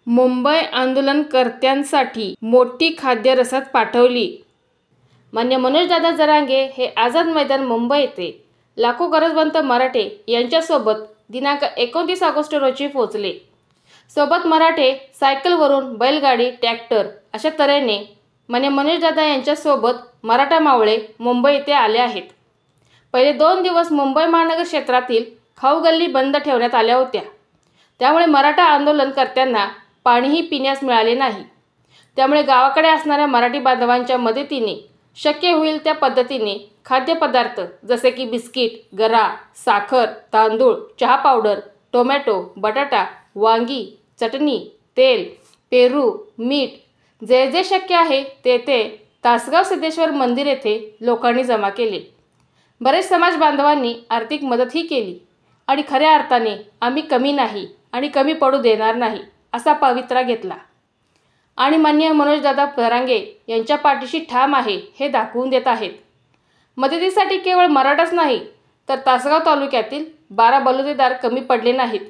मुंबई आंदोलनकर्त्यांसाठी मोठी खाद्य रसद पाठवली. मान्य मनोजदादा जरांगे हे आझाद मैदान मुंबई येथे लाखो गरजवंत मराठे यांच्यासोबत दिनांक 29 ऑगस्ट रोजी पोहोचले. सोबत मराठे सायकलवरून बैलगाडी, ट्रॅक्टर अशा तऱ्हेने मान्य मनोजदादा यांच्यासोबत मराठा मावळे मुंबई येथे आले आहेत. पहिले 2 दिवस मुंबई महानगर क्षेत्रातील खाऊ गल्ली बंद ठेवण्यात आल्या होत्या. त्यामुळे मराठा आंदोलनकर्त्यांना पाणीही पिण्यास मिळाले नाही. त्यामुळे गावाकडे असणाऱ्या मराठी बांधवांच्या मदतीने शक्य होईल त्या पद्धतीने खाद्यपदार्थ जसे की बिस्किट, गरा, साखर, तांदूळ, चहा पावडर, टोमॅटो, बटाटा, वांगी, चटणी, तेल, पेरू, मीठ जे जे शक्य आहे ते तासगाव सिद्धेश्वर मंदिर येथे लोकांनी जमा केले. बरेच समाज बांधवांनी आर्थिक मदतही केली आणि खऱ्या अर्थाने आम्ही कमी नाही आणि कमी पडू देणार नाही असा पवित्रा घेतला आणि माननीय मनोजदादा जरांगे यांच्या पाठीशी ठाम आहे हे दाखवून देत आहेत. मदतीसाठी केवळ मराठाच नाही तर तासगाव तालुक्यातील 12 बलुतेदार कमी पडले नाहीत.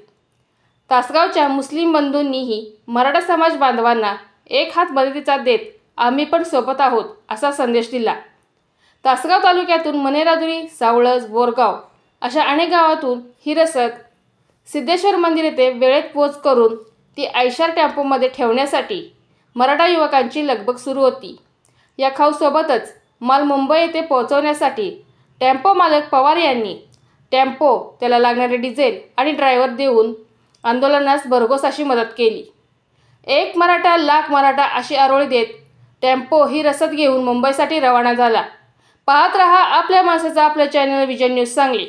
तासगावच्या मुस्लिम बंधूंनीही मराठा समाज बांधवांना एक हात मदतीचा देत आम्ही पण सोबत आहोत असा संदेश दिला. तासगाव तालुक्यातून मनेराजुरी, सावळज, बोरगाव अशा अनेक गावातून ही रसद सिद्धेश्वर मंदिर येथे वेळेत पोच करून ती आयशर टेम्पोमध्ये ठेवण्यासाठी मराठा युवकांची लगबग सुरू होती. या खाऊसोबतच माल मुंबई येथे पोहोचवण्यासाठी टेम्पो मालक पवार यांनी टेम्पो, त्याला लागणारे डिझेल आणि ड्रायव्हर देऊन आंदोलनास भरघोस अशी मदत केली. एक मराठा लाख मराठा अशी आरोळी देत टेम्पो ही रसद घेऊन मुंबईसाठी रवाना झाला. पाहत रहा आपल्या माणसाचा आपल्या चॅनल विजन न्यूज सांगली.